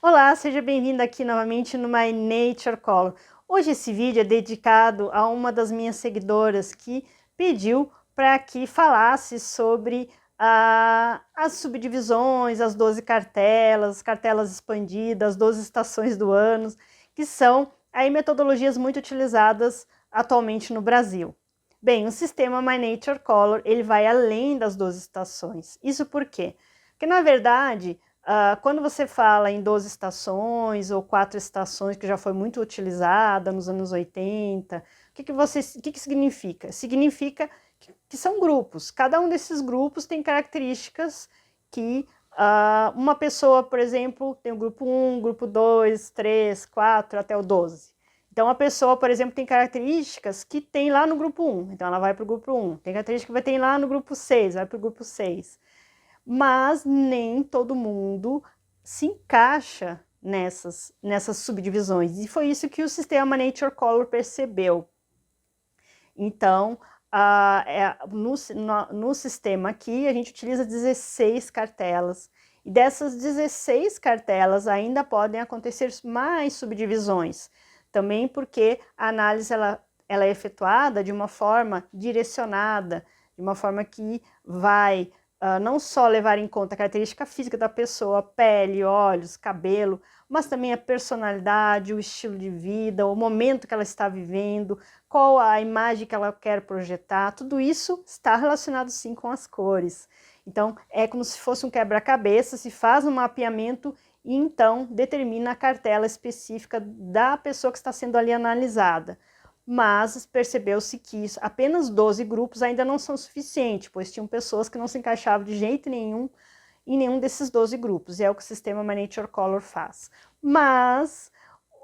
Olá, seja bem-vindo aqui novamente no My Nature Color. Hoje esse vídeo é dedicado a uma das minhas seguidoras que pediu para que falasse sobre as subdivisões, as 12 cartelas, cartelas expandidas, as 12 estações do ano, que são aí metodologias muito utilizadas atualmente no Brasil. Bem, o sistema My Nature Color ele vai além das 12 estações. Isso por quê? Porque na verdade quando você fala em 12 estações ou 4 estações, que já foi muito utilizada nos anos 80, o que significa? Significa que são grupos. Cada um desses grupos tem características que uma pessoa, por exemplo, tem o grupo 1, grupo 2, 3, 4, até o 12. Então, a pessoa, por exemplo, tem características que tem lá no grupo 1, então ela vai para o grupo 1. Tem características que vai ter lá no grupo 6, vai para o grupo 6. Mas nem todo mundo se encaixa nessas subdivisões. E foi isso que o sistema Nature Color percebeu. Então, no sistema aqui, a gente utiliza 16 cartelas. E dessas 16 cartelas ainda podem acontecer mais subdivisões. Também porque a análise ela é efetuada de uma forma direcionada, de uma forma que vai não só levar em conta a característica física da pessoa, pele, olhos, cabelo, mas também a personalidade, o estilo de vida, o momento que ela está vivendo, qual a imagem que ela quer projetar, tudo isso está relacionado sim com as cores. Então, é como se fosse um quebra-cabeça, se faz um mapeamento e então determina a cartela específica da pessoa que está sendo ali analisada. Mas percebeu-se que apenas 12 grupos ainda não são suficientes, pois tinham pessoas que não se encaixavam de jeito nenhum em nenhum desses 12 grupos, e é o que o sistema My Nature Color faz. Mas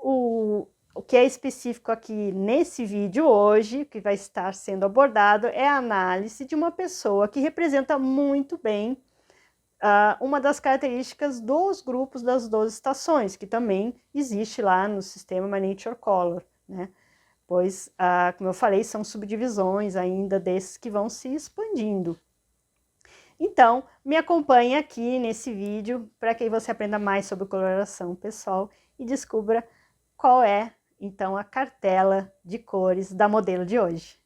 o que é específico aqui nesse vídeo hoje, que vai estar sendo abordado, é a análise de uma pessoa que representa muito bem uma das características dos grupos das 12 estações, que também existe lá no sistema My Nature Color, né? Pois, como eu falei, são subdivisões ainda desses que vão se expandindo. Então, me acompanhe aqui nesse vídeo para que você aprenda mais sobre coloração pessoal e descubra qual é, então, a cartela de cores da modelo de hoje.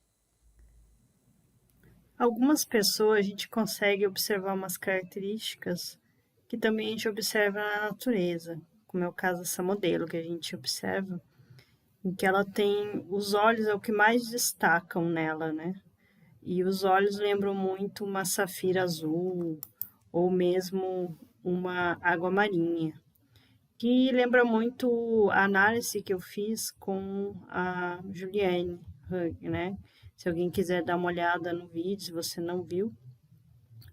Algumas pessoas a gente consegue observar umas características que também a gente observa na natureza, como é o caso dessa modelo que a gente observa, em que ela tem os olhos é o que mais destacam nela, né? E os olhos lembram muito uma safira azul ou mesmo uma água marinha, que lembra muito a análise que eu fiz com a Juliane Hug, né? Se alguém quiser dar uma olhada no vídeo, se você não viu,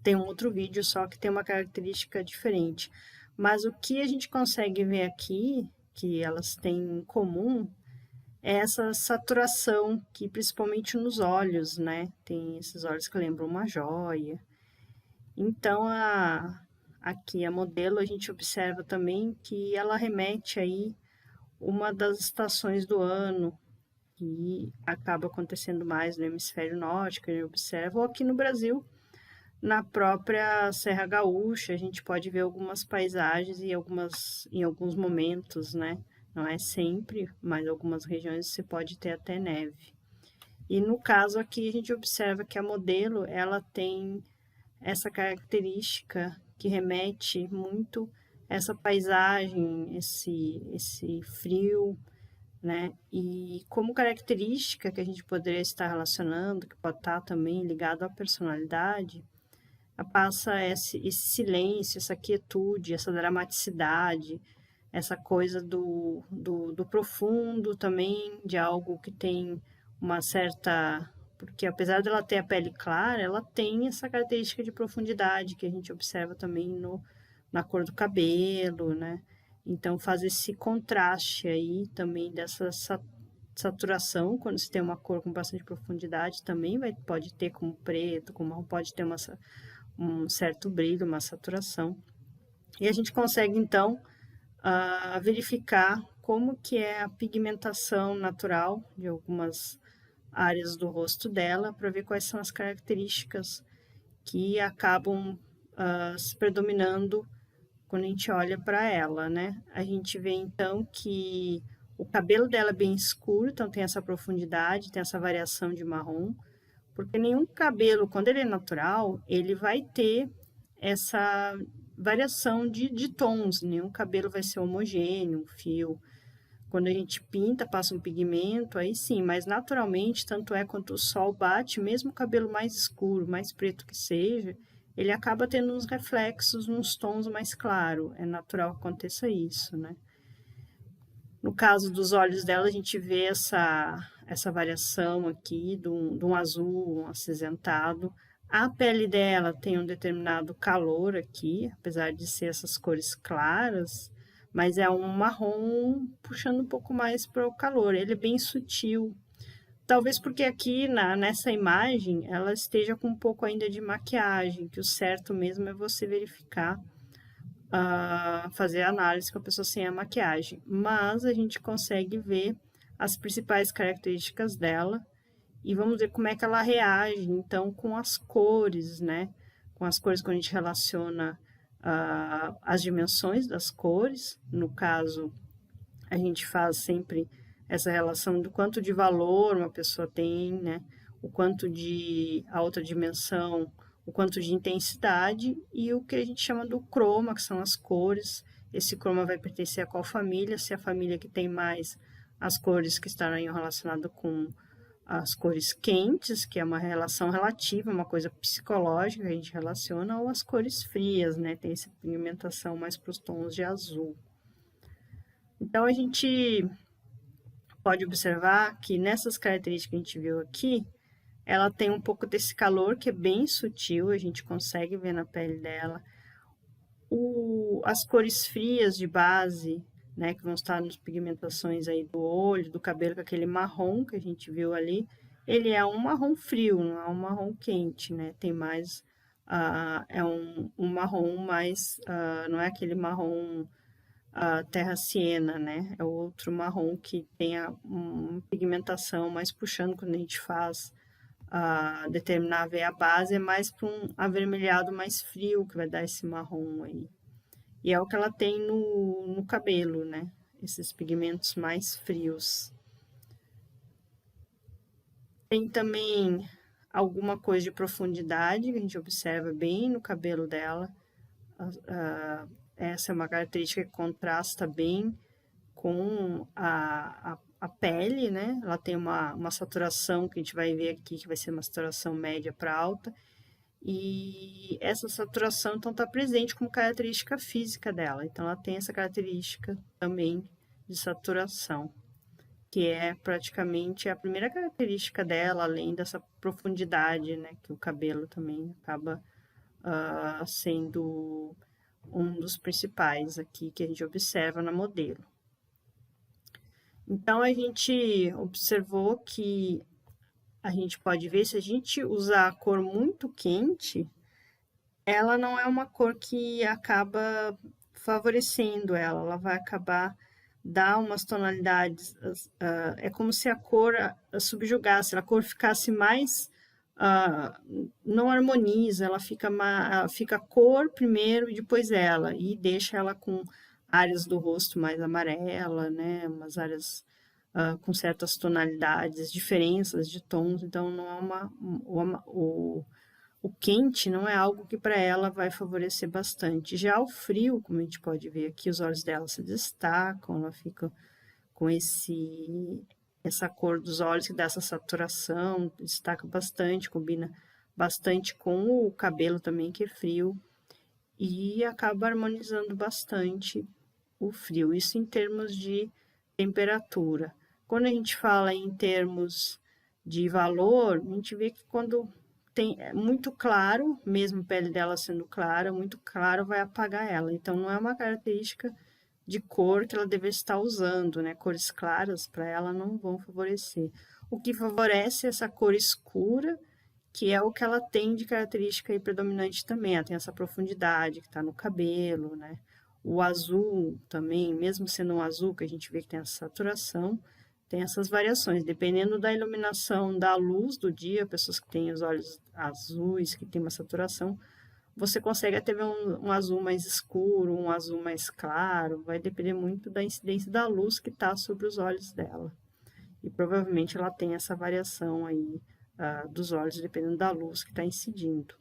tem um outro vídeo só que tem uma característica diferente. Mas o que a gente consegue ver aqui, que elas têm em comum, é essa saturação, que principalmente nos olhos, né? Tem esses olhos que lembram uma joia. Então, aqui a modelo a gente observa também que ela remete aí uma das estações do ano, que acaba acontecendo mais no hemisfério norte, que a gente observa, ou aqui no Brasil, na própria Serra Gaúcha, a gente pode ver algumas paisagens e em alguns momentos, né? Não é sempre, mas algumas regiões você pode ter até neve. E no caso aqui a gente observa que a modelo ela tem essa característica que remete muito a essa paisagem, esse frio, né? E como característica que a gente poderia estar relacionando, que pode estar também ligado à personalidade, passa esse silêncio, essa quietude, essa dramaticidade, essa coisa do profundo também, de algo que tem uma certa. Porque apesar dela ter a pele clara, ela tem essa característica de profundidade que a gente observa também na cor do cabelo, né? Então faz esse contraste aí também dessa saturação, quando se tem uma cor com bastante profundidade, também pode ter como preto, como marrom, pode ter um certo brilho, uma saturação. E a gente consegue, então, verificar como que é a pigmentação natural de algumas áreas do rosto dela, para ver quais são as características que acabam se predominando quando a gente olha para ela, né? A gente vê então que o cabelo dela é bem escuro, então tem essa profundidade, tem essa variação de marrom, porque nenhum cabelo, quando ele é natural, ele vai ter essa variação de tons, nenhum cabelo vai ser homogêneo, um fio. Quando a gente pinta, passa um pigmento, aí sim, mas naturalmente, tanto é quanto o sol bate, mesmo o cabelo mais escuro, mais preto que seja, ele acaba tendo uns reflexos, uns tons mais claros. É natural que aconteça isso, né? No caso dos olhos dela, a gente vê essa variação aqui de um azul, um acinzentado. A pele dela tem um determinado calor aqui, apesar de ser essas cores claras, mas é um marrom puxando um pouco mais para o calor. Ele é bem sutil. Talvez porque aqui nessa imagem ela esteja com um pouco ainda de maquiagem, que o certo mesmo é você verificar fazer a análise com a pessoa sem a maquiagem, mas a gente consegue ver as principais características dela e vamos ver como é que ela reage, então, com as cores, né? Com as cores, quando a gente relaciona as dimensões das cores, no caso, a gente faz sempre essa relação do quanto de valor uma pessoa tem, né? O quanto de a outra dimensão, o quanto de intensidade e o que a gente chama do croma, que são as cores. Esse croma vai pertencer a qual família? Se a família que tem mais as cores que estarão relacionadas com as cores quentes, que é uma relação relativa, uma coisa psicológica que a gente relaciona, ou as cores frias, né? Tem essa pigmentação mais para os tons de azul. Então, a gente pode observar que nessas características que a gente viu aqui, ela tem um pouco desse calor que é bem sutil, a gente consegue ver na pele dela. As cores frias de base, né, que vão estar nas pigmentações aí do olho, do cabelo, com aquele marrom que a gente viu ali, ele é um marrom frio, não é um marrom quente, né? Tem mais, é um marrom mais, não é aquele marrom terra siena, né? É outro marrom que tem uma pigmentação mais puxando quando a gente faz determinar a base, é mais para um avermelhado mais frio que vai dar esse marrom aí. E é o que ela tem no cabelo, né? Esses pigmentos mais frios. Tem também alguma coisa de profundidade que a gente observa bem no cabelo dela. Essa é uma característica que contrasta bem com a pele, né? Ela tem uma saturação que a gente vai ver aqui, que vai ser uma saturação média para alta. E essa saturação, então, está presente como característica física dela. Então, ela tem essa característica também de saturação, que é praticamente a primeira característica dela, além dessa profundidade, né? Que o cabelo também acaba sendo um dos principais aqui que a gente observa na modelo. Então, a gente observou que a gente pode ver, se a gente usar a cor muito quente, ela não é uma cor que acaba favorecendo ela vai acabar dar umas tonalidades, é como se a cor subjugasse, a cor ficasse mais, não harmoniza, ela fica cor primeiro e depois ela, e deixa ela com áreas do rosto mais amarela, né, umas áreas com certas tonalidades, diferenças de tons, então não é o quente não é algo que para ela vai favorecer bastante. Já o frio, como a gente pode ver aqui, os olhos dela se destacam, ela fica com essa cor dos olhos que dá essa saturação, destaca bastante, combina bastante com o cabelo também, que é frio, e acaba harmonizando bastante o frio. Isso em termos de temperatura. Quando a gente fala em termos de valor, a gente vê que quando é muito claro, mesmo a pele dela sendo clara, muito claro vai apagar ela. Então, não é uma característica de cor que ela deve estar usando, né? Cores claras para ela não vão favorecer. O que favorece é essa cor escura, que é o que ela tem de característica aí predominante também. Ela tem essa profundidade que está no cabelo, né? O azul também, mesmo sendo um azul que a gente vê que tem essa saturação, tem essas variações, dependendo da iluminação da luz do dia, pessoas que têm os olhos azuis, que tem uma saturação, você consegue até ver um azul mais escuro, um azul mais claro, vai depender muito da incidência da luz que está sobre os olhos dela. E provavelmente ela tem essa variação aí dos olhos, dependendo da luz que está incidindo.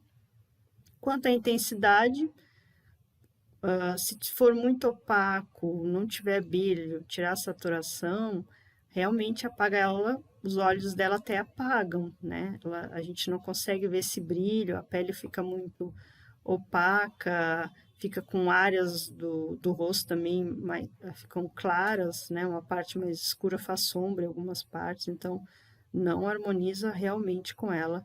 Quanto à intensidade, se for muito opaco, não tiver brilho, tirar a saturação, realmente apaga ela, os olhos dela até apagam, né? A gente não consegue ver esse brilho, a pele fica muito opaca, fica com áreas do rosto também ficam claras, né? Uma parte mais escura faz sombra em algumas partes, então não harmoniza realmente com ela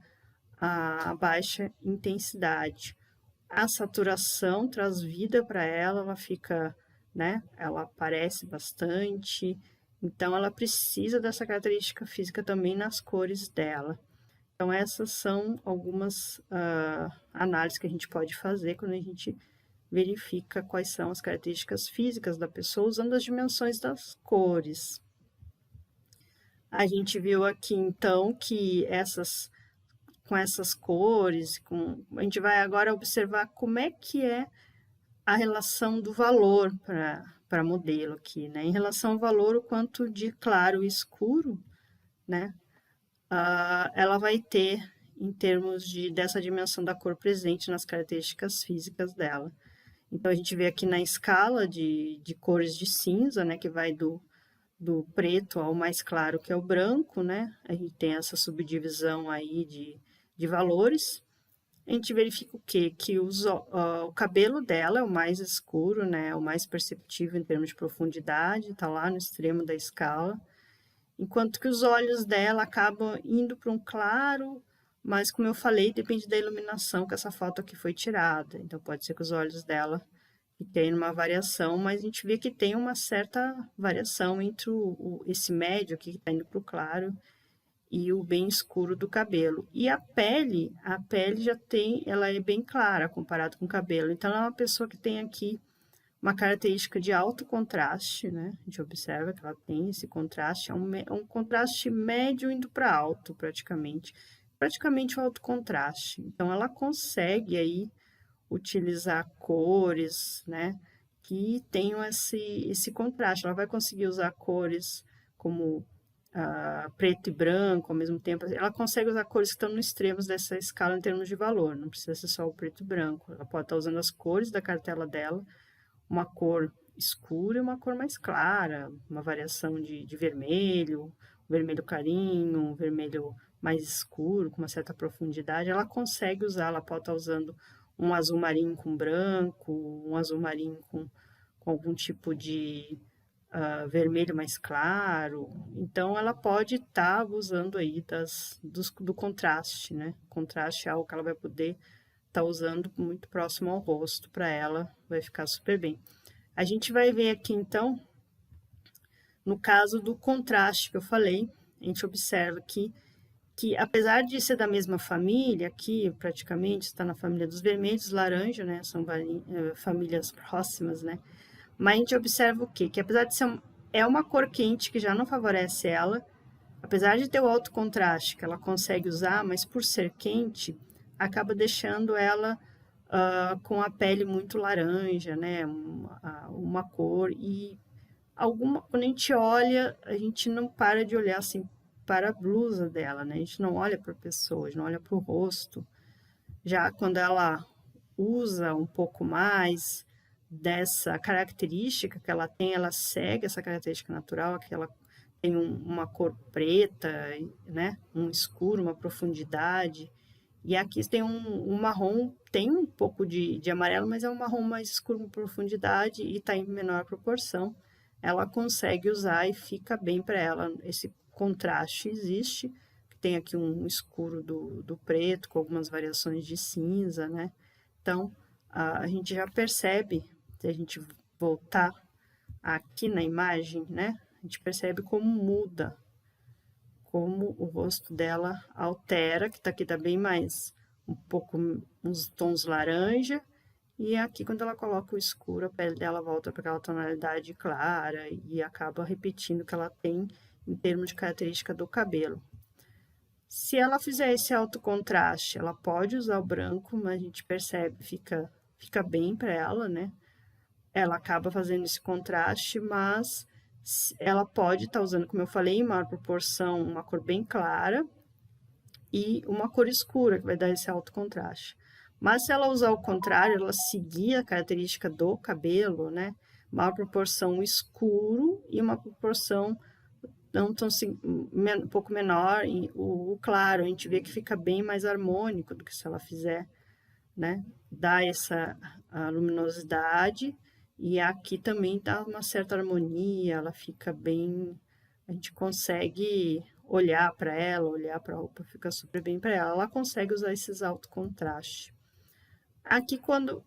a baixa intensidade. A saturação traz vida para ela, ela fica, né? Ela aparece bastante, então ela precisa dessa característica física também nas cores dela. Então, essas são algumas análises que a gente pode fazer quando a gente verifica quais são as características físicas da pessoa usando as dimensões das cores. A gente viu aqui, então, que com essas cores, a gente vai agora observar como é que é a relação do valor para modelo aqui, né? Em relação ao valor, o quanto de claro e escuro, né? Ela vai ter em termos dessa dimensão da cor presente nas características físicas dela. Então, a gente vê aqui na escala de cores de cinza, né, que vai do preto ao mais claro, que é o branco, né? A gente tem essa subdivisão aí de valores. A gente verifica o quê? Que o cabelo dela é o mais escuro, né? O mais perceptível em termos de profundidade, tá lá no extremo da escala. Enquanto que os olhos dela acabam indo para um claro, mas como eu falei, depende da iluminação que essa foto aqui foi tirada. Então pode ser que os olhos dela fiquem numa variação, mas a gente vê que tem uma certa variação entre esse médio aqui que está indo para o claro e o bem escuro do cabelo. E a pele já tem, ela é bem clara comparado com o cabelo. Então ela é uma pessoa que tem aqui uma característica de alto contraste, né? A gente observa que ela tem esse contraste, é um contraste médio indo para alto, praticamente o alto contraste. Então, ela consegue aí utilizar cores, né? Que tenham esse contraste. Ela vai conseguir usar cores como preto e branco ao mesmo tempo. Ela consegue usar cores que estão nos extremos dessa escala em termos de valor, não precisa ser só o preto e branco. Ela pode estar usando as cores da cartela dela, uma cor escura e uma cor mais clara, uma variação de vermelho, vermelho clarinho, um vermelho mais escuro, com uma certa profundidade. Ela consegue usar, ela pode estar usando um azul marinho com branco, um azul marinho com algum tipo de vermelho mais claro. Então, ela pode estar usando aí do contraste, né? Contraste é algo que ela vai poder estar usando muito próximo ao rosto para ela, vai ficar super bem. A gente vai ver aqui, então, no caso do contraste que eu falei, a gente observa que apesar de ser da mesma família, aqui praticamente está na família dos vermelhos, laranja, né? São famílias próximas, né? Mas a gente observa o quê? Que apesar de ser uma cor quente que já não favorece ela, apesar de ter o alto contraste que ela consegue usar, mas por ser quente, acaba deixando ela com a pele muito laranja, né? Uma cor e quando a gente olha, a gente não para de olhar assim para a blusa dela, né? A gente não olha para a pessoa, a gente não olha para o rosto. Já quando ela usa um pouco mais dessa característica que ela segue essa característica natural, que ela tem uma cor preta, né? Um escuro, uma profundidade. E aqui tem um marrom, tem um pouco de amarelo, mas é um marrom mais escuro com profundidade e está em menor proporção. Ela consegue usar e fica bem para ela. Esse contraste existe, tem aqui um escuro do preto, com algumas variações de cinza, né? Então, a gente já percebe, se a gente voltar aqui na imagem, né? A gente percebe como muda, como o rosto dela altera, que aqui tá bem mais, um pouco, uns tons laranja, e aqui quando ela coloca o escuro, a pele dela volta para aquela tonalidade clara e acaba repetindo o que ela tem em termos de característica do cabelo. Se ela fizer esse alto contraste, ela pode usar o branco, mas a gente percebe, fica bem para ela, né? Ela acaba fazendo esse contraste, mas ela pode estar usando, como eu falei, em maior proporção, uma cor bem clara e uma cor escura, que vai dar esse alto contraste. Mas se ela usar o contrário, ela seguir a característica do cabelo, né? Maior proporção escuro e uma proporção não tão, um pouco menor, e o claro, a gente vê que fica bem mais harmônico do que se ela fizer, né? Dá essa luminosidade e aqui também dá uma certa harmonia, ela fica bem, a gente consegue olhar para ela, olhar para a roupa, fica super bem para ela. Ela consegue usar esses alto contraste. Aqui quando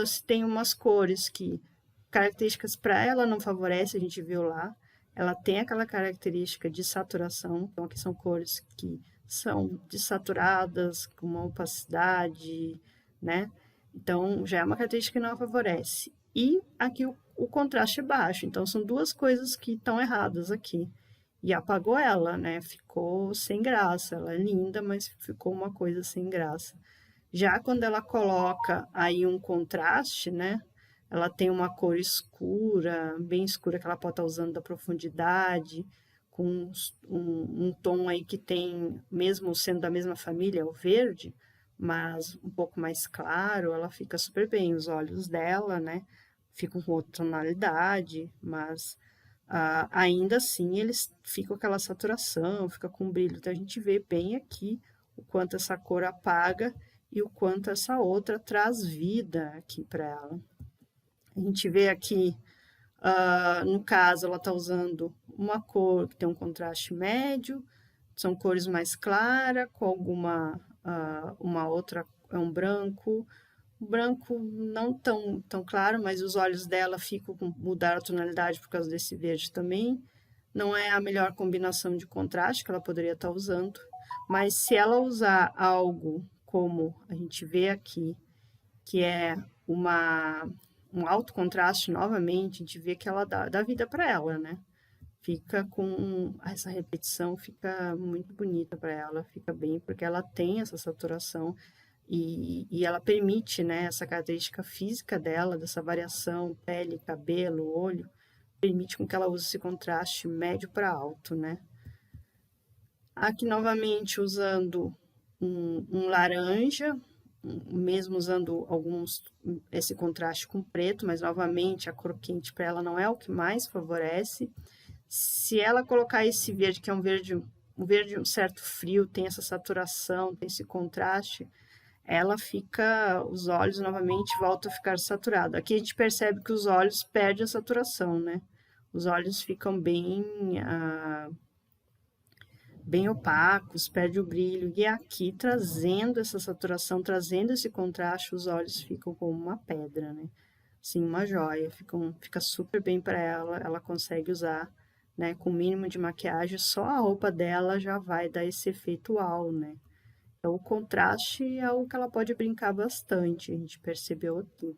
se tem umas cores que características para ela não favorece, a gente viu lá, ela tem aquela característica de saturação, então aqui são cores que são desaturadas, com uma opacidade, né? Então já é uma característica que não a favorece. E aqui o contraste é baixo, então são duas coisas que estão erradas aqui. E apagou ela, né? Ficou sem graça. Ela é linda, mas ficou uma coisa sem graça. Já quando ela coloca aí um contraste, né? Ela tem uma cor escura, bem escura, que ela pode estar usando da profundidade, com um tom aí que tem, mesmo sendo da mesma família, o verde, mas um pouco mais claro, ela fica super bem. Os olhos dela, né? Ficam com outra tonalidade, mas ainda assim eles ficam com aquela saturação, fica com brilho. Então a gente vê bem aqui o quanto essa cor apaga e o quanto essa outra traz vida aqui para ela. A gente vê aqui, no caso, ela está usando uma cor que tem um contraste médio, são cores mais claras, com uma outra é um branco. O branco não tão claro, mas os olhos dela ficam mudar a tonalidade por causa desse verde também. Não é a melhor combinação de contraste que ela poderia estar usando, mas se ela usar algo como a gente vê aqui, que é um alto contraste novamente, a gente vê que ela dá vida para ela, né? Fica com essa repetição, fica muito bonita para ela, fica bem, porque ela tem essa saturação e ela permite, né, essa característica física dela, dessa variação, pele, cabelo, olho, permite com que ela use esse contraste médio para alto, né? Aqui novamente usando um laranja, mesmo usando esse contraste com preto, mas novamente a cor quente para ela não é o que mais favorece. Se ela colocar esse verde, que é um verde um certo frio, tem essa saturação, tem esse contraste, ela fica, os olhos novamente voltam a ficar saturados. Aqui a gente percebe que os olhos perdem a saturação, né? Os olhos ficam bem opacos, perde o brilho. E aqui, trazendo essa saturação, trazendo esse contraste, os olhos ficam como uma pedra, né? Assim, uma joia. Fica super bem para ela, ela consegue usar, né? Com o mínimo de maquiagem, só a roupa dela já vai dar esse efeito uau, né? Então, o contraste é algo que ela pode brincar bastante, a gente percebeu aqui.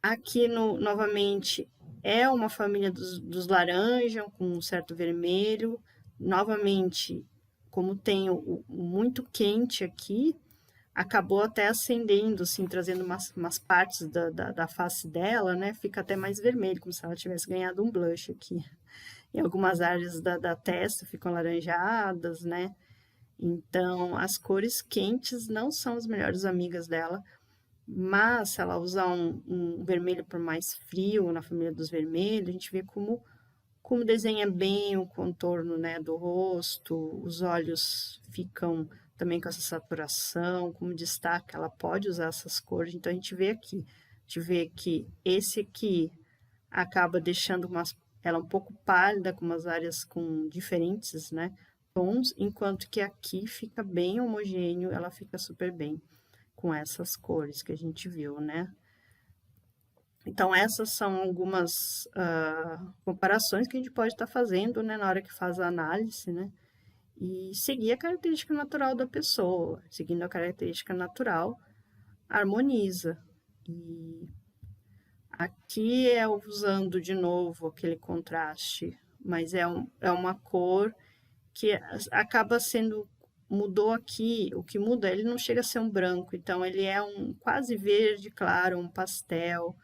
Aqui, novamente, é uma família dos laranja, com um certo vermelho. Novamente, como tem o muito quente aqui, acabou até acendendo, assim, trazendo umas partes da face dela, né? Fica até mais vermelho, como se ela tivesse ganhado um blush aqui. E algumas áreas da testa ficam laranjadas, né? Então, as cores quentes não são as melhores amigas dela, mas se ela usar um vermelho por mais frio, na família dos vermelhos, a gente vê como desenha bem o contorno, né, do rosto, os olhos ficam também com essa saturação, como destaca, ela pode usar essas cores, então a gente vê aqui, a gente vê que esse aqui acaba deixando ela um pouco pálida, com umas áreas com diferentes, né, tons, enquanto que aqui fica bem homogêneo, ela fica super bem com essas cores que a gente viu, né? Então, essas são algumas comparações que a gente pode estar fazendo, né, na hora que faz a análise, né? E seguir a característica natural da pessoa. Seguindo a característica natural, harmoniza. E aqui é usando de novo aquele contraste, mas é uma cor que acaba sendo mudou aqui, o que muda, ele não chega a ser um branco, então ele é um quase verde claro, um pastel,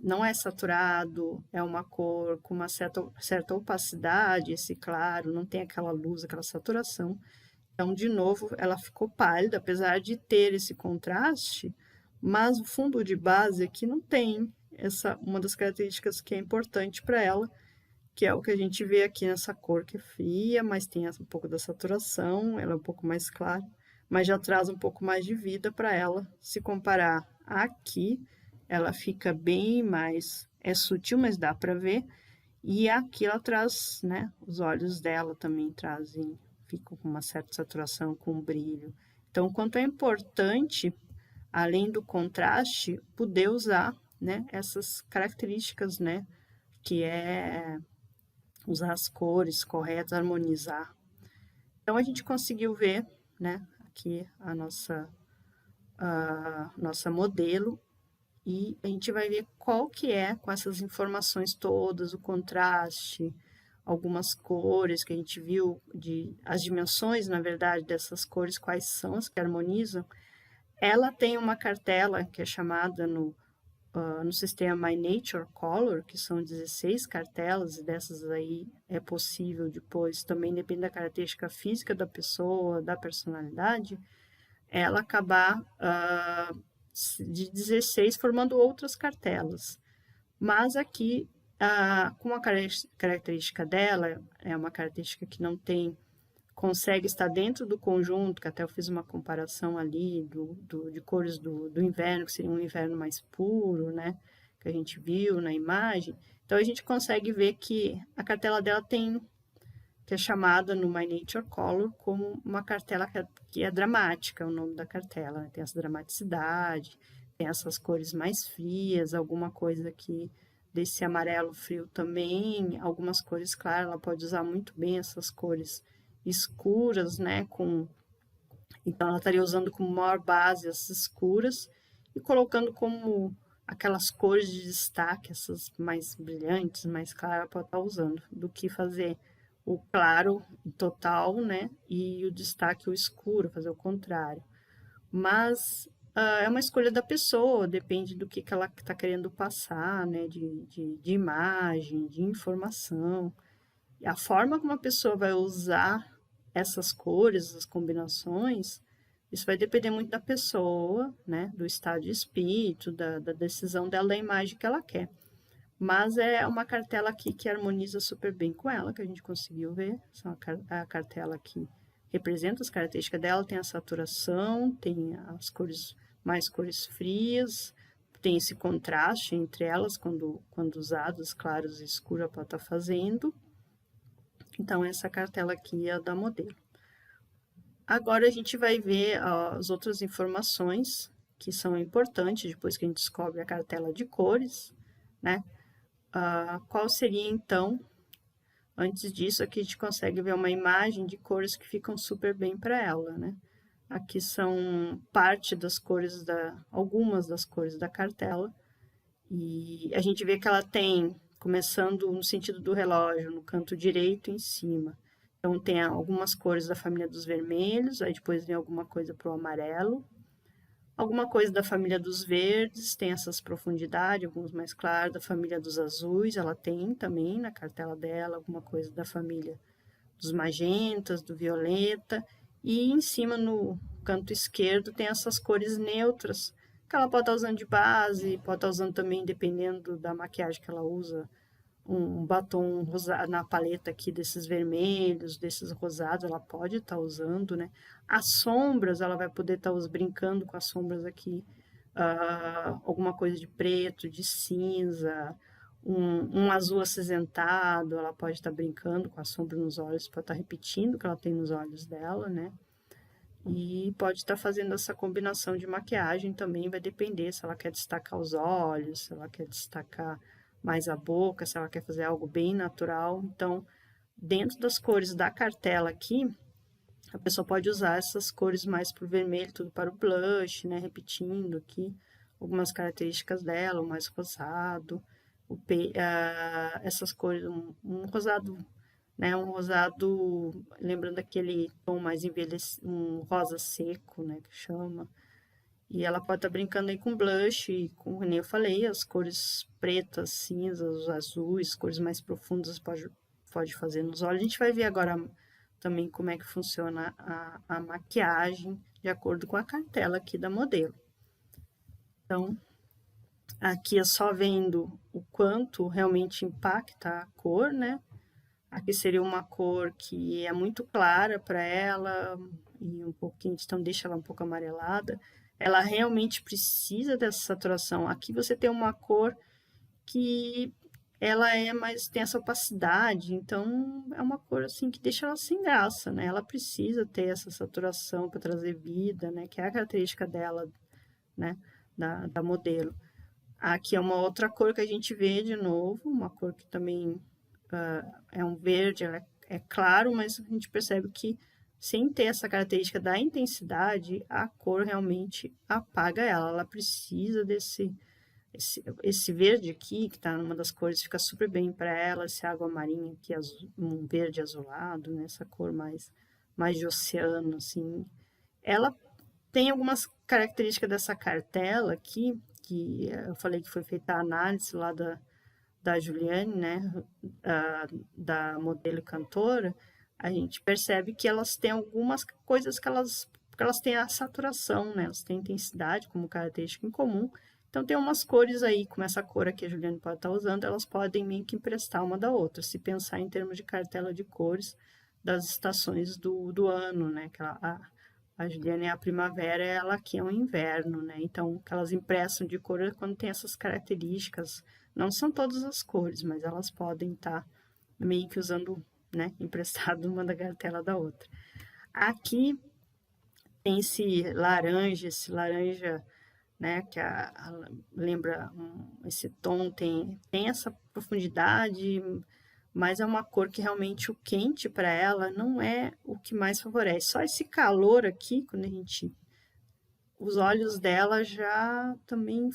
não é saturado, é uma cor com uma certa opacidade, esse claro, não tem aquela luz, aquela saturação. Então, de novo, ela ficou pálida, apesar de ter esse contraste, mas o fundo de base aqui não tem essa uma das características que é importante para ela, que é o que a gente vê aqui nessa cor que é fria, mas tem um pouco da saturação, ela é um pouco mais clara, mas já traz um pouco mais de vida para ela. Se comparar aqui, ela fica bem mais, é sutil, mas dá para ver. E aqui ela traz, né, os olhos dela também trazem, ficam com uma certa saturação, com brilho. Então, o quanto é importante, além do contraste, poder usar, né, essas características, né, que é usar as cores corretas, harmonizar. Então, a gente conseguiu ver, né, aqui a nossa modelo e a gente vai ver qual que é, com essas informações todas, o contraste, algumas cores que a gente viu, as dimensões, na verdade, dessas cores, quais são as que harmonizam. Ela tem uma cartela que é chamada no sistema My Nature Color, que são 16 cartelas, e dessas aí é possível depois, também depende da característica física da pessoa, da personalidade, ela acabar de 16 formando outras cartelas. Mas aqui, com a característica dela, é uma característica que não tem, consegue estar dentro do conjunto, que até eu fiz uma comparação ali de cores do inverno, que seria um inverno mais puro, né? Que a gente viu na imagem. Então, a gente consegue ver que a cartela dela tem, que é chamada no My Nature Color como uma cartela que é dramática, é o nome da cartela, né? Tem essa dramaticidade, tem essas cores mais frias, alguma coisa aqui desse amarelo frio também, algumas cores claras, ela pode usar muito bem essas cores escuras, né, então ela estaria usando como maior base essas escuras e colocando como aquelas cores de destaque, essas mais brilhantes, mais claras, ela pode estar usando, do que fazer o claro total, né, e o destaque o escuro, fazer o contrário. Mas é uma escolha da pessoa, depende do que ela está querendo passar, né, de imagem, de informação. E a forma como a pessoa vai usar essas cores, as combinações, isso vai depender muito da pessoa, né, do estado de espírito, da decisão dela, da imagem que ela quer. Mas é uma cartela aqui que harmoniza super bem com ela, que a gente conseguiu ver. A cartela que representa as características dela, tem a saturação, tem as cores, mais cores frias, tem esse contraste entre elas, quando usadas, claros e escuros, pode estar fazendo. Então, essa cartela aqui é a da modelo. Agora, a gente vai ver as outras informações que são importantes depois que a gente descobre a cartela de cores, né? Qual seria, então, antes disso, aqui a gente consegue ver uma imagem de cores que ficam super bem para ela, né? Aqui são parte das cores algumas das cores da cartela, e a gente vê que ela tem, começando no sentido do relógio, no canto direito em cima. Então, tem algumas cores da família dos vermelhos, aí depois vem alguma coisa para o amarelo, alguma coisa da família dos verdes, tem essas profundidades, alguns mais claros, da família dos azuis, ela tem também na cartela dela, alguma coisa da família dos magentas, do violeta, e em cima no canto esquerdo tem essas cores neutras, que ela pode estar usando de base, pode estar usando também, dependendo da maquiagem que ela usa, um batom rosado na paleta aqui desses vermelhos, desses rosados, ela pode estar usando, né? As sombras, ela vai poder estar brincando com as sombras aqui, alguma coisa de preto, de cinza, um azul acinzentado, ela pode estar brincando com a sombra nos olhos, pode estar repetindo o que ela tem nos olhos dela, né? E pode estar fazendo essa combinação de maquiagem também, vai depender se ela quer destacar os olhos, se ela quer destacar mais a boca, se ela quer fazer algo bem natural. Então, dentro das cores da cartela aqui, a pessoa pode usar essas cores mais pro vermelho, tudo para o blush, né? Repetindo aqui algumas características dela, o mais rosado, essas cores, um rosado né? Um rosado, lembrando aquele tom mais envelhecido, um rosa seco, né? Que chama. E ela pode estar brincando aí com blush, como nem eu falei, as cores pretas, cinzas, azuis, cores mais profundas pode fazer nos olhos. A gente vai ver agora também como é que funciona a maquiagem de acordo com a cartela aqui da modelo. Então, aqui é só vendo o quanto realmente impacta a cor, né? Aqui seria uma cor que é muito clara para ela e um pouquinho, então deixa ela um pouco amarelada. Ela realmente precisa dessa saturação. Aqui você tem uma cor que ela é mais, tem essa opacidade, então é uma cor assim que deixa ela sem graça, né? Ela precisa ter essa saturação para trazer vida, né? Que é a característica dela, né? Da modelo. Aqui é uma outra cor que a gente vê de novo, uma cor que também é um verde, ela é claro, mas a gente percebe que sem ter essa característica da intensidade, a cor realmente apaga ela. Ela precisa esse verde aqui, que está numa das cores, fica super bem para ela, esse água marinha aqui, um verde azulado, né? Essa cor mais de oceano, assim. Ela tem algumas características dessa cartela aqui, que eu falei que foi feita a análise lá da Juliane, né, da modelo e cantora, a gente percebe que elas têm algumas coisas que elas têm a saturação, né, elas têm intensidade como característica em comum. Então, tem umas cores aí, como essa cor aqui a Juliane pode estar usando, elas podem meio que emprestar uma da outra, se pensar em termos de cartela de cores das estações do ano, né, que a Juliane é a primavera, ela aqui é o inverno, né? Então, que elas emprestam de cor é quando tem essas características. Não são todas as cores, mas elas podem estar meio que usando, né? Emprestado uma da cartela da outra. Aqui tem esse laranja, né? Que lembra esse tom, tem essa profundidade, mas é uma cor que realmente o quente para ela não é o que mais favorece. Só esse calor aqui, quando a gente. Os olhos dela já também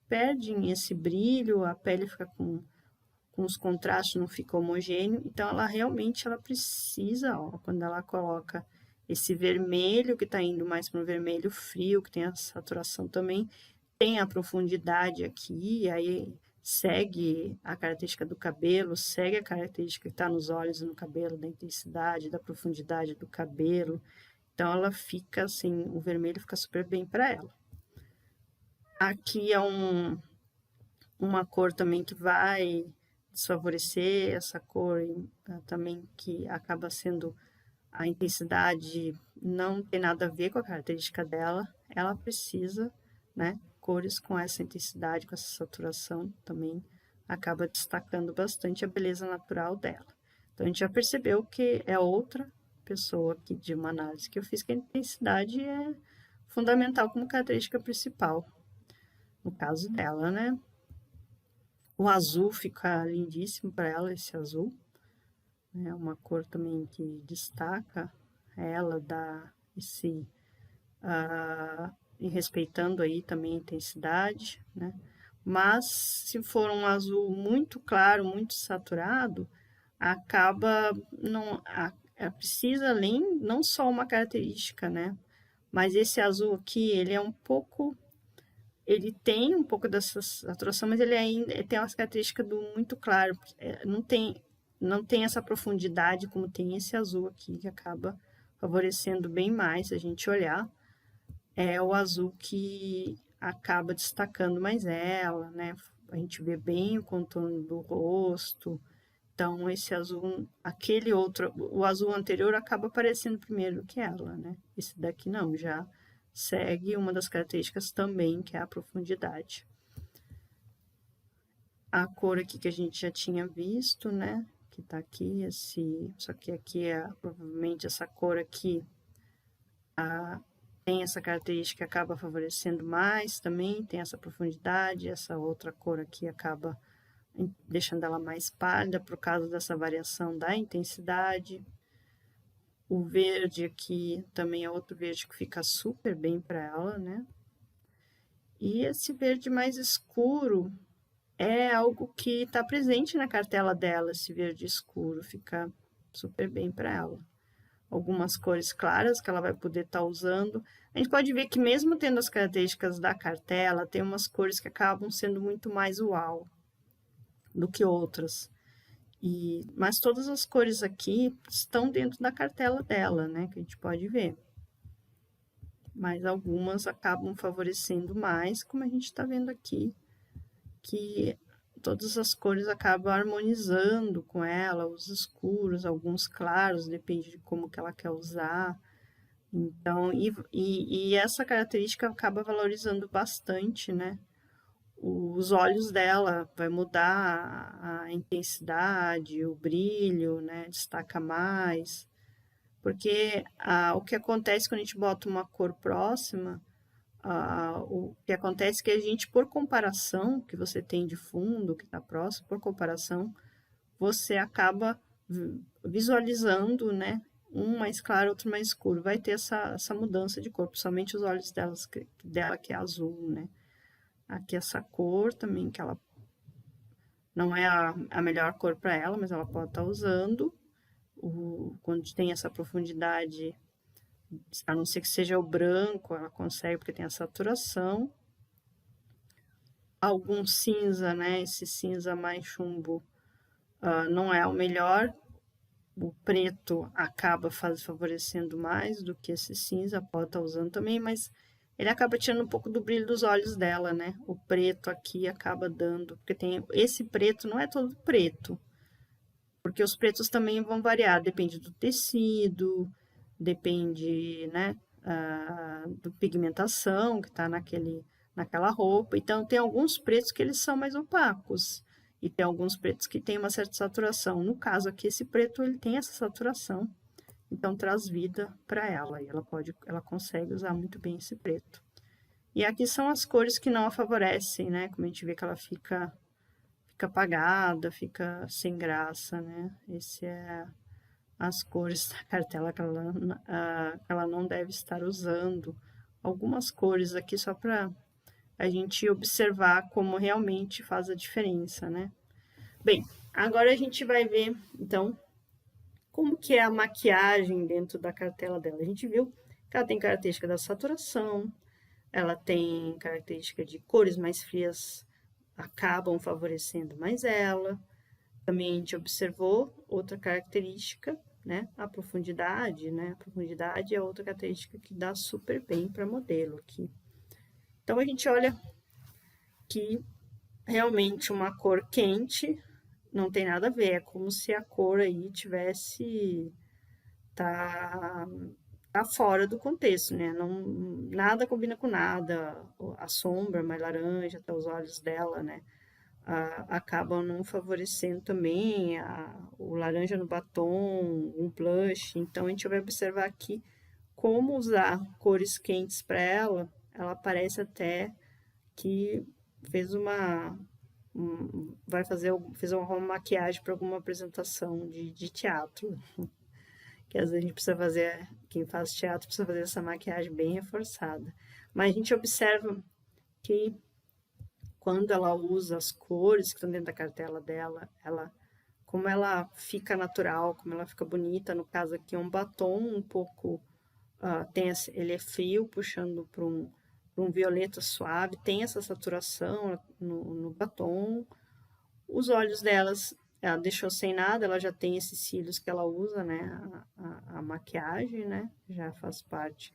perdem esse brilho, a pele fica com os contrastes, não fica homogêneo. Então, ela realmente ela precisa, ó, quando ela coloca esse vermelho, que está indo mais para um vermelho frio, que tem a saturação também, tem a profundidade aqui, aí segue a característica do cabelo, segue a característica que está nos olhos e no cabelo, da intensidade, da profundidade do cabelo. Então, ela fica assim, o vermelho fica super bem para ela. Aqui é uma cor também que vai desfavorecer, essa cor também que acaba sendo a intensidade não tem nada a ver com a característica dela, ela precisa, né, cores com essa intensidade, com essa saturação também acaba destacando bastante a beleza natural dela. Então a gente já percebeu que é outra pessoa aqui de uma análise que eu fiz que a intensidade é fundamental como característica principal, no caso dela, né? O azul fica lindíssimo para ela, esse azul. É uma cor também que destaca ela, dá esse. E respeitando aí também a intensidade, né? Mas se for um azul muito claro, muito saturado, acaba não precisa além não só uma característica, né? Mas esse azul aqui, ele é um pouco ele tem um pouco dessa saturação, mas ele ainda tem umas características do muito claro, não tem essa profundidade como tem esse azul aqui, que acaba favorecendo bem mais se a gente olhar. É o azul que acaba destacando mais ela, né? A gente vê bem o contorno do rosto. Então, esse azul, aquele outro, o azul anterior acaba aparecendo primeiro que ela, né? Esse daqui não, já segue uma das características também, que é a profundidade. A cor aqui que a gente já tinha visto, né? Que tá aqui, só que aqui provavelmente essa cor aqui tem essa característica que acaba favorecendo mais também, tem essa profundidade, essa outra cor aqui acaba deixando ela mais pálida por causa dessa variação da intensidade. O verde aqui também é outro verde que fica super bem para ela, né? E esse verde mais escuro é algo que está presente na cartela dela, esse verde escuro, fica super bem para ela. Algumas cores claras que ela vai poder estar usando. A gente pode ver que mesmo tendo as características da cartela, tem umas cores que acabam sendo muito mais uau do que outras. Mas todas as cores aqui estão dentro da cartela dela, né? Que a gente pode ver. Mas algumas acabam favorecendo mais, como a gente está vendo aqui, que todas as cores acabam harmonizando com ela, os escuros, alguns claros, depende de como que ela quer usar. Então, e essa característica acaba valorizando bastante, né? Os olhos dela vai mudar a intensidade, o brilho, né? Destaca mais. Porque o que acontece quando a gente bota uma cor próxima, o que acontece é que a gente, por comparação, que você tem de fundo, que está próximo, por comparação, você acaba visualizando, né? Um mais claro, outro mais escuro. Vai ter essa mudança de cor, principalmente os olhos dela, que é azul, né? Aqui essa cor também, que ela não é a melhor cor para ela, mas ela pode estar usando. Quando tem essa profundidade, a não ser que seja o branco, ela consegue, porque tem a saturação. Algum cinza, né? Esse cinza mais chumbo não é o melhor. O preto acaba favorecendo mais do que esse cinza, pode estar usando também, mas ele acaba tirando um pouco do brilho dos olhos dela, né? O preto aqui acaba dando, porque tem esse preto, não é todo preto, porque os pretos também vão variar, depende do tecido, depende, né, da pigmentação que está naquela roupa. Então, tem alguns pretos que eles são mais opacos e tem alguns pretos que têm uma certa saturação. No caso aqui, esse preto ele tem essa saturação, então traz vida para ela e ela consegue usar muito bem esse preto. E aqui são as cores que não a favorecem, né? Como a gente vê que ela fica apagada, fica sem graça, né? Esse é as cores da cartela que ela não deve estar usando. Algumas cores aqui só para a gente observar como realmente faz a diferença, né? Bem, agora a gente vai ver, então, como que é a maquiagem dentro da cartela dela. A gente viu que ela tem característica da saturação, ela tem característica de cores mais frias, acabam favorecendo mais ela. Também a gente observou outra característica, né? A profundidade, né? A profundidade é outra característica que dá super bem para modelo aqui. Então a gente olha que realmente uma cor quente não tem nada a ver, é como se a cor aí tivesse tá fora do contexto, né? Não, nada combina com nada. A sombra mais laranja, até os olhos dela, né? Acabam não favorecendo também o laranja no batom, um blush. Então, a gente vai observar aqui como usar cores quentes para ela. Ela parece até que fez fez uma maquiagem para alguma apresentação de teatro. Que às vezes a gente precisa fazer, quem faz teatro precisa fazer essa maquiagem bem reforçada. Mas a gente observa que quando ela usa as cores que estão dentro da cartela dela, como ela fica natural, como ela fica bonita. No caso aqui é um batom um pouco, ele é frio, puxando para um violeta suave, tem essa saturação no batom. Os olhos delas, ela deixou sem nada, ela já tem esses cílios que ela usa, né? A maquiagem, né? Já faz parte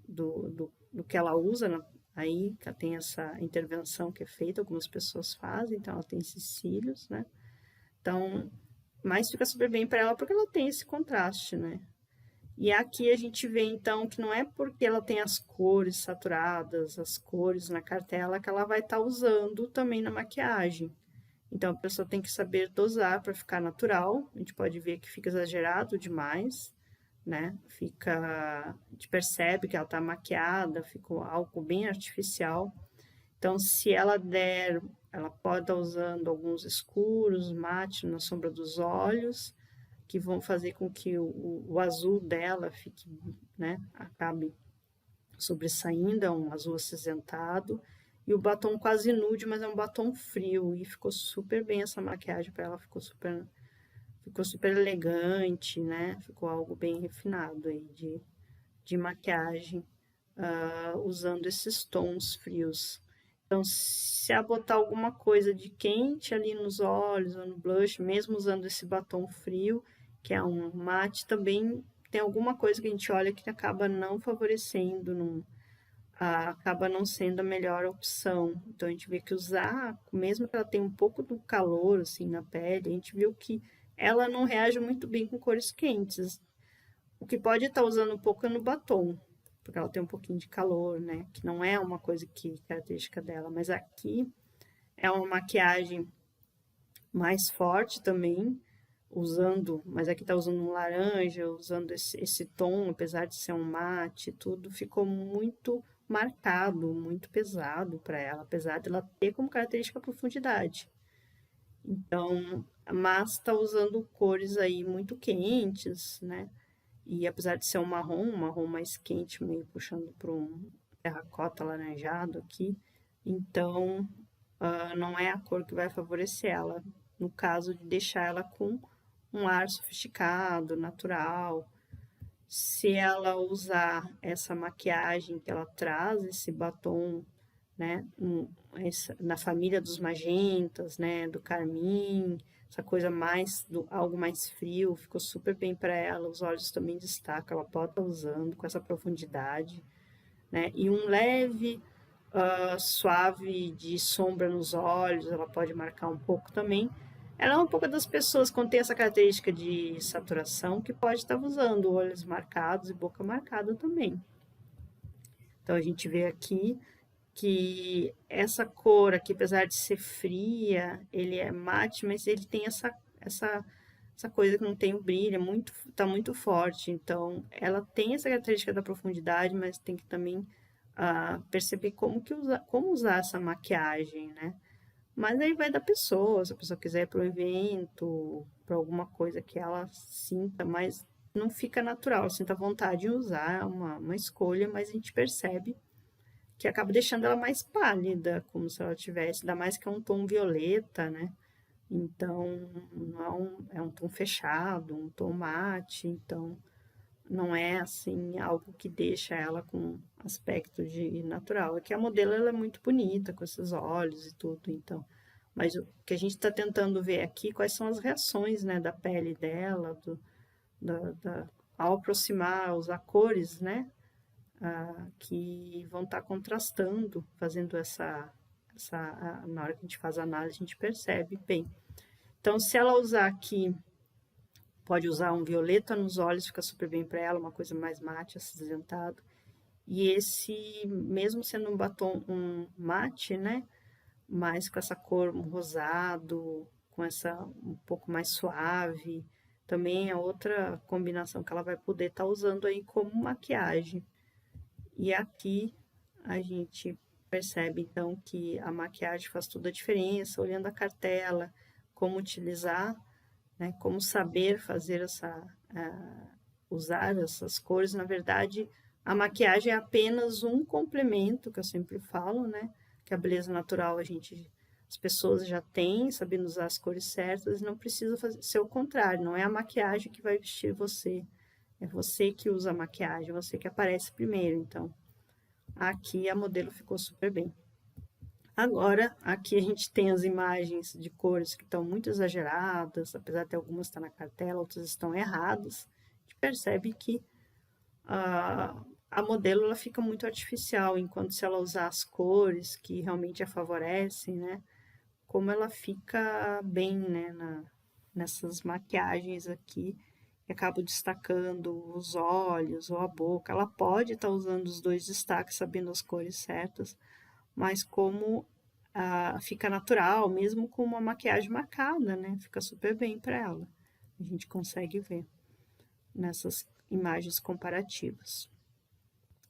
do que ela usa, né? Aí tem essa intervenção que é feita, algumas pessoas fazem, então ela tem esses cílios, né? Então, mas fica super bem para ela porque ela tem esse contraste, né? E aqui a gente vê então que não é porque ela tem as cores saturadas, as cores na cartela, que ela vai estar usando também na maquiagem. Então a pessoa tem que saber dosar para ficar natural. A gente pode ver que fica exagerado demais, né? A gente percebe que ela tá maquiada, fica algo bem artificial. Então, se ela ela pode estar usando alguns escuros, mate na sombra dos olhos, que vão fazer com que o azul dela fique, né? Acabe sobressaindo, é um azul acinzentado. e o batom quase nude, mas é um batom frio, e ficou super bem essa maquiagem para ela, ficou super elegante, né? Ficou algo bem refinado aí de maquiagem, usando esses tons frios. Então, se ela botar alguma coisa de quente ali nos olhos ou no blush, mesmo usando esse batom frio, que é um mate, também tem alguma coisa que a gente olha que acaba não favorecendo, acaba não sendo a melhor opção. Então, a gente vê que usar, mesmo que ela tenha um pouco do calor assim na pele, a gente viu que ela não reage muito bem com cores quentes. O que pode estar usando um pouco é no batom, porque ela tem um pouquinho de calor, né? Que não é uma coisa que característica dela, mas aqui é uma maquiagem mais forte também, mas aqui tá usando um laranja, usando esse tom, apesar de ser um mate, tudo ficou muito marcado, muito pesado para ela, apesar de ela ter como característica a profundidade. Então, mas tá usando cores aí muito quentes, né? E apesar de ser um marrom mais quente, meio puxando para um terracota alaranjado aqui, então não é a cor que vai favorecer ela. No caso de deixar ela com um ar sofisticado, natural. Se ela usar essa maquiagem que ela traz, esse batom, né, na família dos magentas, né, do carmim, essa coisa mais algo mais frio, ficou super bem para ela. Os olhos também destacam, ela pode estar usando com essa profundidade, né? E um leve suave de sombra nos olhos, ela pode marcar um pouco também. Ela é um pouco das pessoas quando tem essa característica de saturação que pode estar usando olhos marcados e boca marcada também. Então a gente vê aqui que essa cor aqui, apesar de ser fria, ele é mate, mas ele tem essa coisa que não tem o brilho, tá muito forte. Então, ela tem essa característica da profundidade, mas tem que também perceber como usar essa maquiagem, né? Mas aí vai da pessoa, se a pessoa quiser ir para um evento, para alguma coisa que ela sinta, mas não fica natural, sinta vontade de usar, é uma escolha, mas a gente percebe que acaba deixando ela mais pálida, como se ela tivesse, ainda mais que é um tom violeta, né? Então, não é um tom fechado, um tom mate, então não é assim algo que deixa ela com aspecto de natural. É que a modelo ela é muito bonita, com esses olhos e tudo, então. Mas o que a gente está tentando ver aqui, quais são as reações, né, da pele dela, ao aproximar, usar cores, né, que vão estar contrastando, fazendo na hora que a gente faz a análise, a gente percebe bem. Então, se ela usar aqui, pode usar um violeta nos olhos, fica super bem para ela, uma coisa mais mate, acinzentado. E esse, mesmo sendo um batom mate, né, mas com essa cor rosado, com essa um pouco mais suave, também é outra combinação que ela vai poder estar usando aí como maquiagem. E aqui a gente percebe então que a maquiagem faz toda a diferença, olhando a cartela, como utilizar, né, como saber fazer usar essas cores. Na verdade, a maquiagem é apenas um complemento, que eu sempre falo, né, que a beleza natural as pessoas já têm, sabendo usar as cores certas, e não precisa ser o contrário, não é a maquiagem que vai vestir você, é você que usa a maquiagem, você que aparece primeiro. Então, aqui a modelo ficou super bem. Agora, aqui a gente tem as imagens de cores que estão muito exageradas, apesar de algumas estar na cartela, outras estão erradas. A gente percebe que a modelo ela fica muito artificial, enquanto se ela usar as cores que realmente a favorecem, né? Como ela fica bem, né? Nessas maquiagens aqui, que acabam destacando os olhos ou a boca. Ela pode estar usando os dois destaques, sabendo as cores certas, mas como fica natural, mesmo com uma maquiagem marcada, né? Fica super bem para ela. A gente consegue ver nessas imagens comparativas.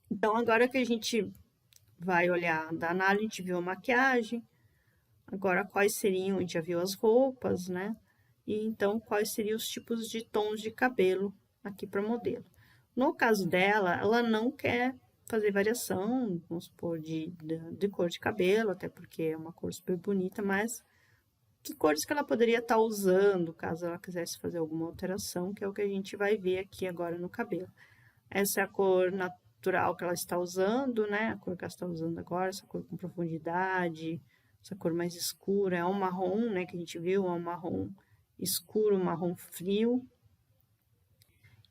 Então, agora que a gente vai olhar da análise, a gente viu a maquiagem, agora quais seriam, a gente já viu as roupas, né? E então, quais seriam os tipos de tons de cabelo aqui para modelo. No caso dela, ela não quer fazer variação, vamos supor, de cor de cabelo, até porque é uma cor super bonita, mas que cores que ela poderia estar usando, caso ela quisesse fazer alguma alteração, que é o que a gente vai ver aqui agora no cabelo. Essa é a cor natural que ela está usando, né? A cor que ela está usando agora, essa cor com profundidade, essa cor mais escura, é um marrom, né? Que a gente viu, é um marrom escuro, um marrom frio.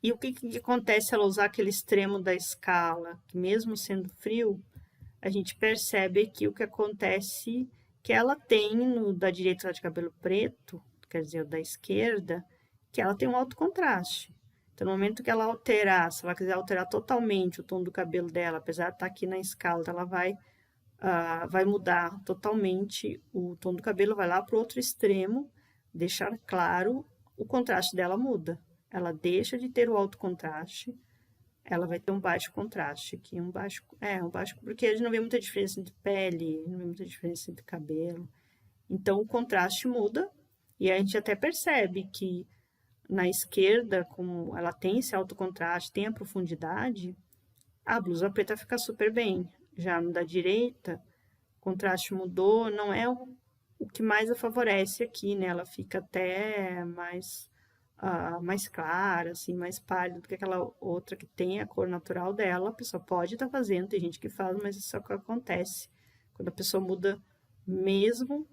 E o que acontece se ela usar aquele extremo da escala, que mesmo sendo frio, a gente percebe que o que acontece que ela tem no da direita de cabelo preto, quer dizer, o da esquerda, que ela tem um alto contraste. Então, no momento que ela alterar, se ela quiser alterar totalmente o tom do cabelo dela, apesar de estar aqui na escala, ela vai mudar totalmente o tom do cabelo, vai lá para o outro extremo, deixar claro, o contraste dela muda. Ela deixa de ter o alto contraste, ela vai ter um baixo contraste aqui, um baixo, porque a gente não vê muita diferença entre pele, não vê muita diferença entre cabelo. Então, o contraste muda, e a gente até percebe que na esquerda, como ela tem esse alto contraste, tem a profundidade, a blusa preta fica super bem. Já no da direita, o contraste mudou, não é o que mais a favorece aqui, né? Ela fica até mais clara, assim, mais pálida do que aquela outra que tem a cor natural dela. A pessoa pode estar fazendo, tem gente que faz, mas isso é o que acontece. Quando a pessoa muda, mesmo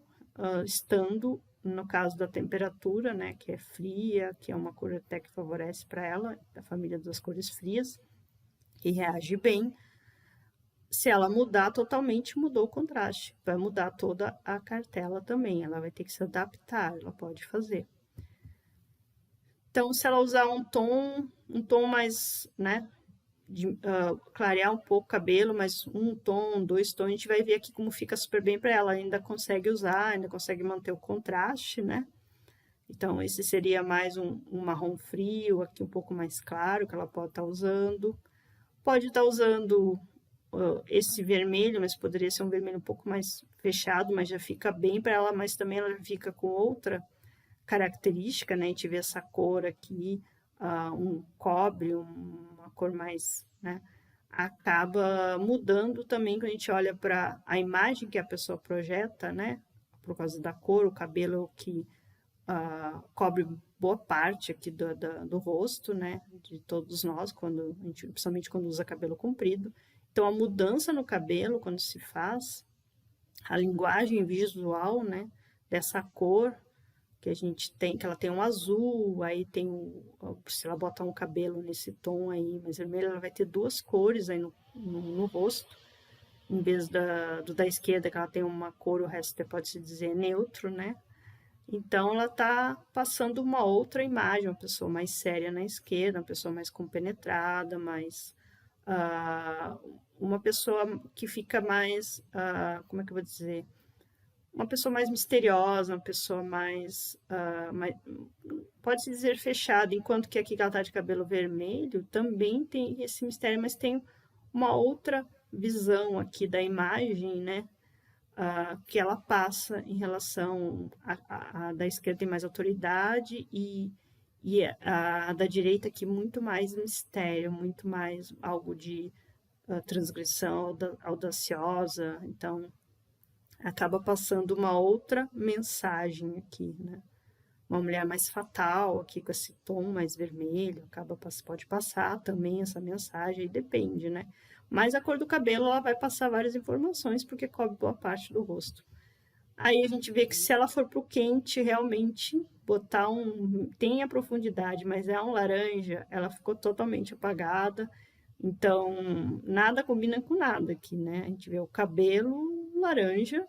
estando, no caso da temperatura, né, que é fria, que é uma cor até que favorece para ela, da família das cores frias, que reage bem. Se ela mudar totalmente, mudou o contraste. Vai mudar toda a cartela também. Ela vai ter que se adaptar, ela pode fazer. Então, se ela usar um tom mais, né, clarear um pouco o cabelo, mas um tom, 2 tons, a gente vai ver aqui como fica super bem para ela. Ainda consegue usar, ainda consegue manter o contraste, né? Então, esse seria mais um marrom frio, aqui um pouco mais claro, que ela pode estar usando. Pode estar usando esse vermelho, mas poderia ser um vermelho um pouco mais fechado, mas já fica bem para ela, mas também ela já fica com outra característica, né? A gente vê essa cor aqui, um cobre, uma cor mais, né? Acaba mudando também quando a gente olha para a imagem que a pessoa projeta, né? Por causa da cor, o cabelo é o que cobre boa parte aqui do rosto, né? De todos nós, principalmente quando usa cabelo comprido. Então, a mudança no cabelo, quando se faz, a linguagem visual, né? Dessa cor que a gente tem, que ela tem um azul, aí tem se ela botar um cabelo nesse tom aí mais vermelho, ela vai ter 2 cores aí no rosto, em vez da esquerda, que ela tem uma cor, o resto pode-se dizer neutro, né? Então, ela está passando uma outra imagem, uma pessoa mais séria na esquerda, uma pessoa mais compenetrada, uma pessoa que fica mais, como é que eu vou dizer? Uma pessoa mais misteriosa, uma pessoa mais pode-se dizer fechada, enquanto que aqui que ela está de cabelo vermelho, também tem esse mistério, mas tem uma outra visão aqui da imagem, né? Que ela passa em relação a da esquerda tem mais autoridade e a da direita aqui muito mais mistério, muito mais algo de transgressão audaciosa, então acaba passando uma outra mensagem aqui, né? Uma mulher mais fatal aqui com esse tom mais vermelho, pode passar também essa mensagem, aí depende, né? Mas a cor do cabelo ela vai passar várias informações porque cobre boa parte do rosto. Aí a gente vê que se ela for pro quente, realmente botar tem a profundidade, mas é um laranja, ela ficou totalmente apagada. Então, nada combina com nada aqui, né? A gente vê o cabelo laranja,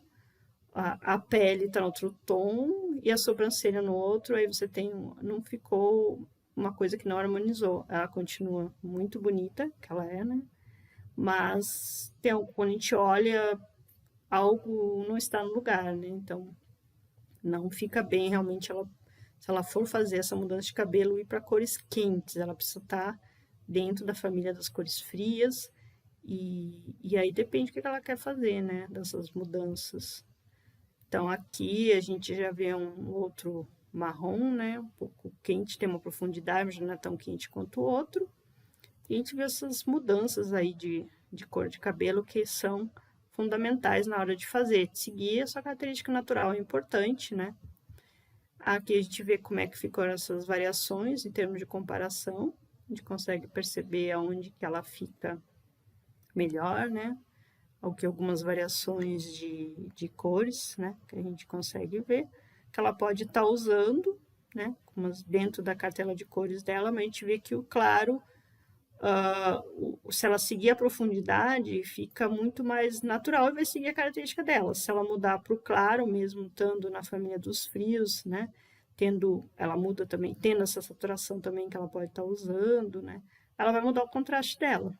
a pele tá outro tom e a sobrancelha no outro, aí você não ficou uma coisa que não harmonizou. Ela continua muito bonita, que ela é, né? Mas quando a gente olha, algo não está no lugar, né? Então, não fica bem realmente se ela for fazer essa mudança de cabelo e ir para cores quentes, ela precisa estar dentro da família das cores frias e aí depende do que ela quer fazer, né? Dessas mudanças. Então, aqui a gente já vê um outro marrom, né? Um pouco quente, tem uma profundidade, mas não é tão quente quanto o outro. E a gente vê essas mudanças aí de cor de cabelo que são fundamentais na hora de fazer. Seguir a sua característica natural é importante, né? Aqui a gente vê como é que ficam essas variações em termos de comparação. A gente consegue perceber aonde que ela fica melhor, né? Algumas variações de cores, né? Que a gente consegue ver, que ela pode estar usando, né? Dentro da cartela de cores dela, mas a gente vê que o claro, se ela seguir a profundidade, fica muito mais natural e vai seguir a característica dela. Se ela mudar para o claro, mesmo estando na família dos frios, né? Ela muda também, tendo essa saturação também que ela pode estar usando, né? Ela vai mudar o contraste dela.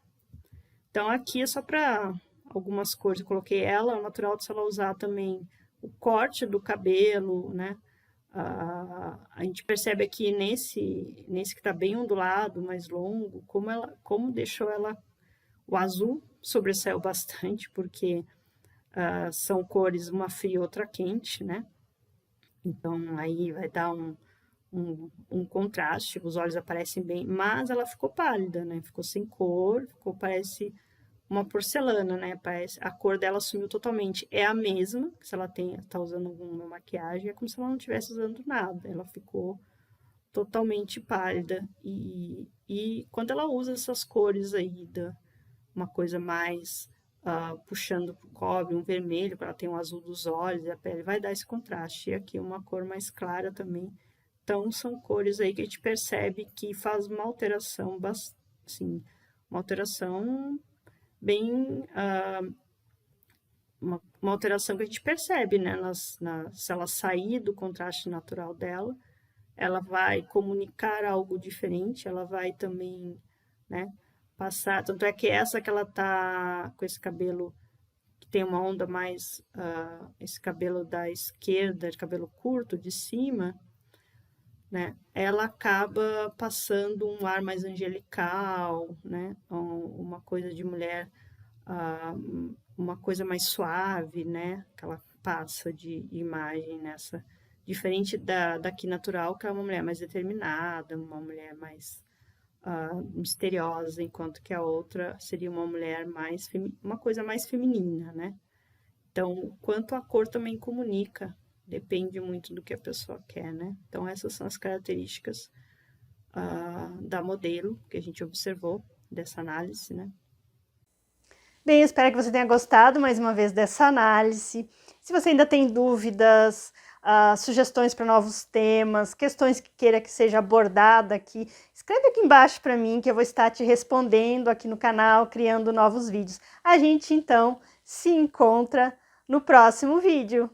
Então, aqui é só para algumas cores. Eu coloquei ela, é natural se ela usar também o corte do cabelo, né? A gente percebe aqui nesse que está bem ondulado, mais longo, como deixou ela... O azul sobressaiu bastante, porque são cores, uma fria e outra quente, né? Então, aí vai dar um contraste, os olhos aparecem bem, mas ela ficou pálida, né? Ficou sem cor, parece uma porcelana, né? A cor dela sumiu totalmente. É a mesma, se ela tá usando alguma maquiagem, é como se ela não estivesse usando nada. Ela ficou totalmente pálida. E quando ela usa essas cores aí, uma coisa mais puxando pro cobre, um vermelho, ela tem um azul dos olhos e a pele, vai dar esse contraste. E aqui uma cor mais clara também. Então, são cores aí que a gente percebe que faz uma alteração, assim, uma alteração bem... uma alteração que a gente percebe, né? Se ela sair do contraste natural dela, ela vai comunicar algo diferente, ela vai também, né, passar... Tanto é que essa que ela tá com esse cabelo que tem uma onda mais... esse cabelo da esquerda, de cabelo curto, de cima... né? Ela acaba passando um ar mais angelical, né? Uma coisa de mulher, uma coisa mais suave, né? Que ela passa de imagem nessa, diferente daqui natural, que é uma mulher mais determinada, uma mulher mais misteriosa, enquanto que a outra seria uma mulher mais, uma coisa mais feminina, né? Então, quanto a cor também comunica, depende muito do que a pessoa quer, né? Então, essas são as características da modelo que a gente observou dessa análise, né? Bem, espero que você tenha gostado mais uma vez dessa análise. Se você ainda tem dúvidas, sugestões para novos temas, questões que queira que seja abordada aqui, escreve aqui embaixo para mim que eu vou estar te respondendo aqui no canal, criando novos vídeos. A gente, então, se encontra no próximo vídeo.